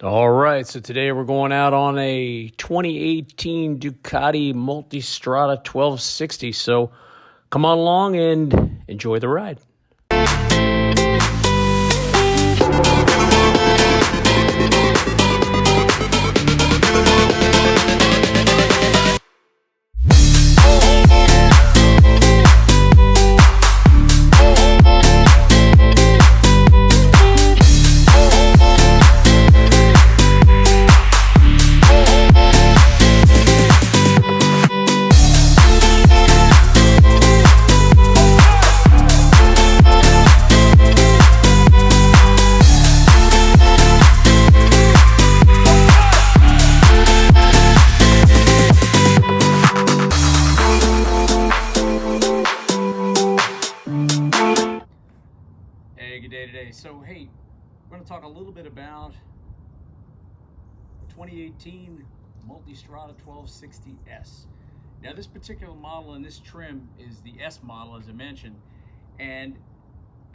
All right, so today we're going out on a 2018 Ducati Multistrada 1260. So come on along and enjoy the ride. Hey, good day today. So, hey, we're going to talk a little bit about the 2018 Multistrada 1260S. Now, this particular model and this trim is the S model, as I mentioned, and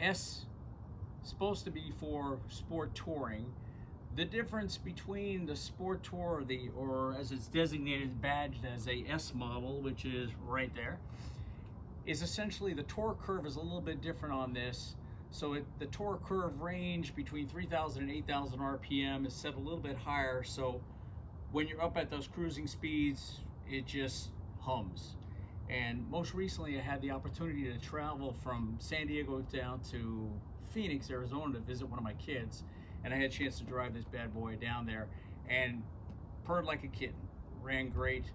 S is supposed to be for sport touring. The difference between the sport tour, or as it's designated, badged as a S model, which is right there, is essentially the torque curve is a little bit different on this. So the torque curve range between 3,000 and 8,000 RPM is set a little bit higher. So when you're up at those cruising speeds, it just hums. And most recently, I had the opportunity to travel from San Diego down to Phoenix, Arizona to visit one of my kids. And I had a chance to drive this bad boy down there and purred like a kitten. Ran great,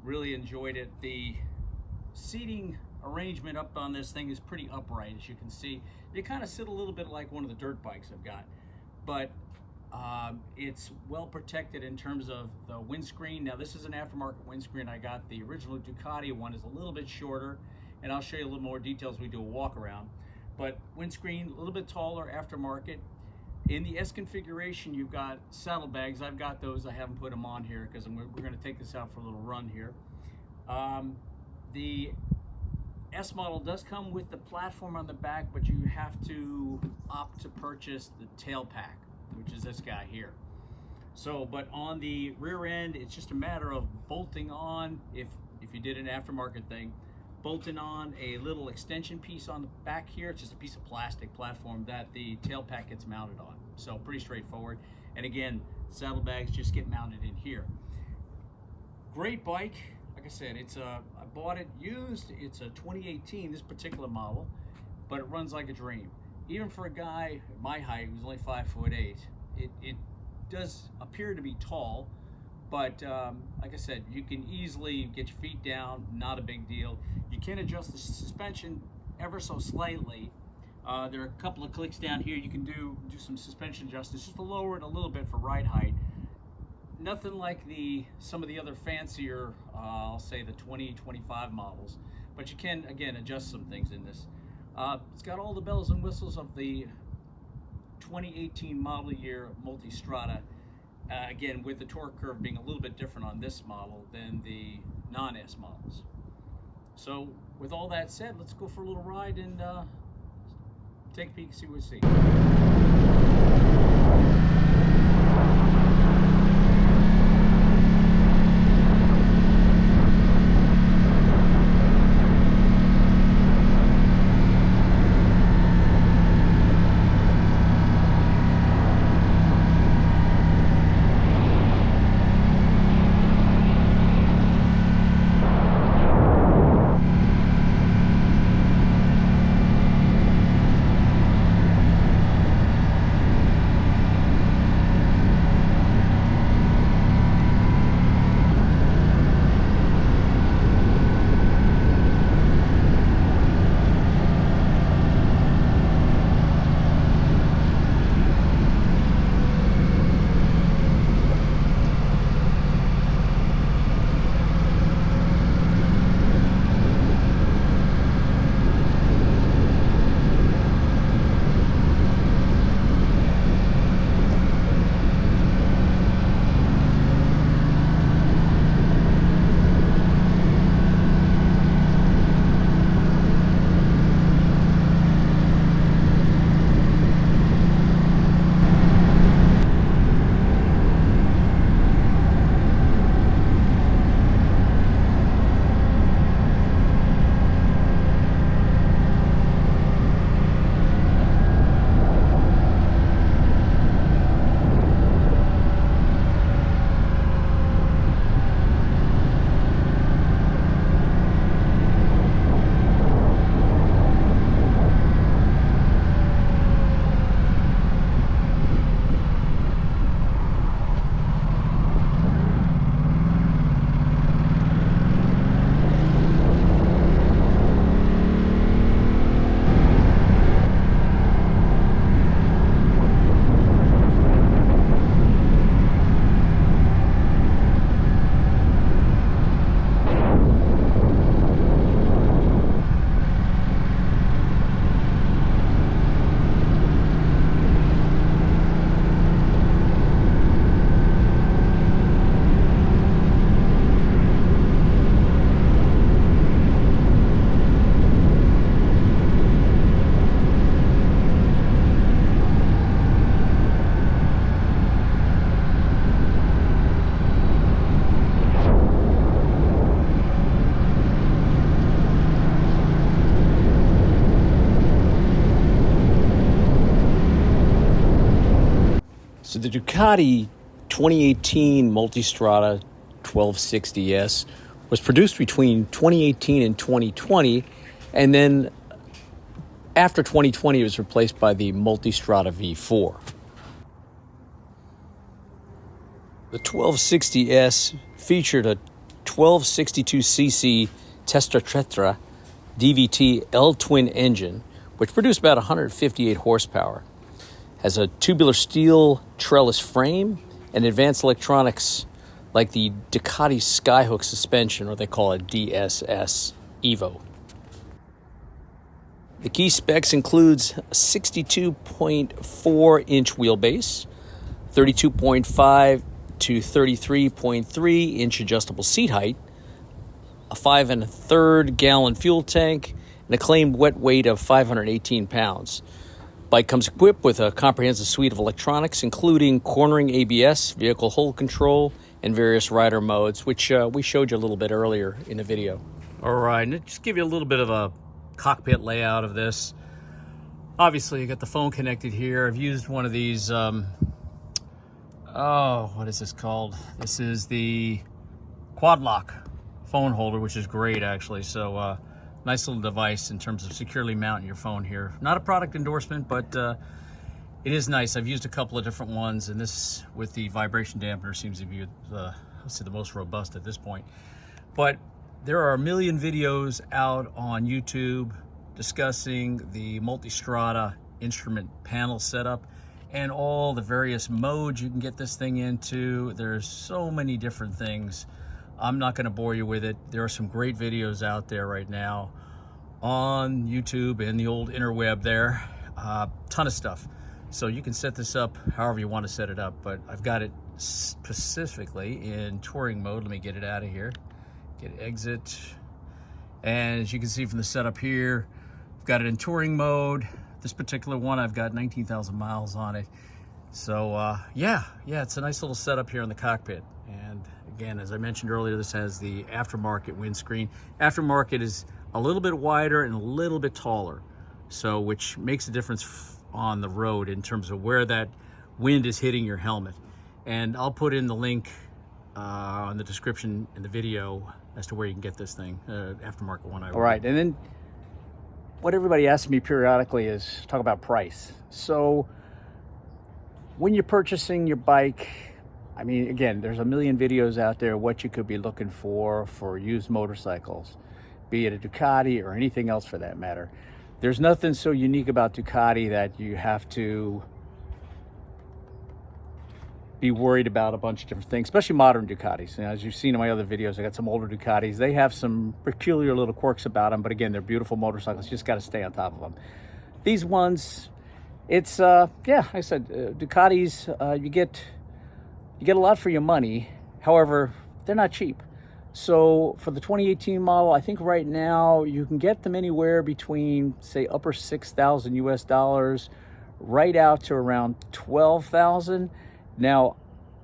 really enjoyed it. The seating arrangement up on this thing is pretty upright, as you can see. They kind of sit a little bit like one of the dirt bikes I've got, but it's well protected in terms of the windscreen. Now, this is an aftermarket windscreen. I got the original Ducati one, is a little bit shorter, and I'll show you a little more details as we do a walk around. But windscreen, a little bit taller, aftermarket. In the S configuration, you've got saddlebags. I've got those. I haven't put them on here because we're going to take this out for a little run here. The S model does come with the platform on the back, but you have to opt to purchase the tail pack, which is this guy here. So, but on the rear end, it's just a matter of bolting on, if you did an aftermarket thing, bolting on a little extension piece on the back here. It's just a piece of plastic platform that the tail pack gets mounted on. So pretty straightforward. And again, saddlebags just get mounted in here. Great bike. Like I said, I bought it used. It's a 2018, this particular model, but it runs like a dream. Even for a guy my height, who's only 5'8", it does appear to be tall, but like I said, you can easily get your feet down, not a big deal. You can adjust the suspension ever so slightly. There are a couple of clicks down here. You can do some suspension adjustments just to lower it a little bit for ride height. Nothing like some of the other fancier, I'll say the 2025 models, but you can, again, adjust some things in this. It's got all the bells and whistles of the 2018 model year Multistrada, again, with the torque curve being a little bit different on this model than the non-S models. So with all that said, let's go for a little ride and take a peek and see what we see. Ducati 2018 Multistrada 1260S was produced between 2018 and 2020, and then after 2020 it was replaced by the Multistrada V4. The 1260S featured a 1262cc Tetra DVT L-twin engine, which produced about 158 horsepower. Has a tubular steel trellis frame and advanced electronics like the Ducati Skyhook suspension, or they call it DSS Evo. The key specs includes a 62.4-inch wheelbase, 32.5 to 33.3-inch adjustable seat height, a 5 1/3 gallon fuel tank, and a claimed wet weight of 518 pounds. Bike comes equipped with a comprehensive suite of electronics, including cornering ABS, vehicle hold control, and various rider modes, which we showed you a little bit earlier in the video. All right, and just give you a little bit of a cockpit layout of this. Obviously, you got the phone connected here. I've used one of these, what is this called? This is the quad lock phone holder, which is great, actually. So, nice little device in terms of securely mounting your phone here. Not a product endorsement, but it is nice. I've used a couple of different ones, and this with the vibration dampener seems to be the most robust at this point. But there are a million videos out on YouTube discussing the Multistrada instrument panel setup and all the various modes you can get this thing into. There's so many different things. I'm not going to bore you with it. There are some great videos out there right now on YouTube and the old interweb there. Ton of stuff. So you can set this up however you want to set it up, but I've got it specifically in touring mode. Let me get it out of here. Get exit. And as you can see from the setup here, I've got it in touring mode. This particular one, I've got 19,000 miles on it. So yeah, it's a nice little setup here in the cockpit. And again, as I mentioned earlier, this has the aftermarket windscreen. Aftermarket is a little bit wider and a little bit taller, so which makes a difference on the road in terms of where that wind is hitting your helmet. And I'll put in the link in the description in the video as to where you can get this thing, aftermarket one. All right, and then what everybody asks me periodically is talk about price. So when you're purchasing your bike, I mean, again, there's a million videos out there what you could be looking for used motorcycles, be it a Ducati or anything else for that matter. There's nothing so unique about Ducati that you have to be worried about a bunch of different things, especially modern Ducatis. As you've seen in my other videos, I got some older Ducatis. They have some peculiar little quirks about them, but again, they're beautiful motorcycles. You just got to stay on top of them. These ones, it's, yeah, I said, Ducatis, you get a lot for your money. However, they're not cheap. So for the 2018 model, I think right now you can get them anywhere between, say, upper 6,000 US dollars right out to around 12,000. Now,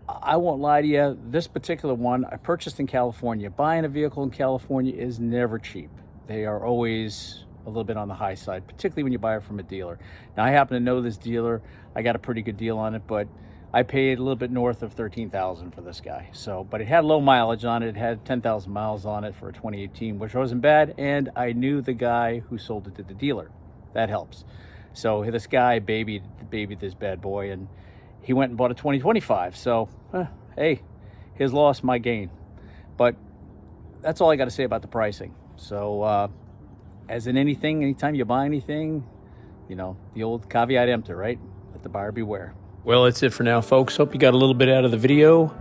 I won't lie to you, this particular one I purchased in California. Buying a vehicle in California is never cheap. They are always a little bit on the high side, particularly when you buy it from a dealer. Now, I happen to know this dealer. I got a pretty good deal on it, but I paid a little bit north of 13,000 for this guy. So, but it had low mileage on it. It had 10,000 miles on it for a 2018, which wasn't bad. And I knew the guy who sold it to the dealer. That helps. So this guy babied this bad boy, and he went and bought a 2025. So, hey, his loss, my gain. But that's all I got to say about the pricing. So, as in anything, anytime you buy anything, you know, the old caveat emptor, right? Let the buyer beware. Well, that's it for now, folks. Hope you got a little bit out of the video.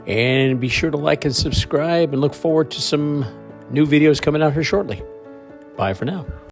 And be sure to like and subscribe, and look forward to some new videos coming out here shortly. Bye for now.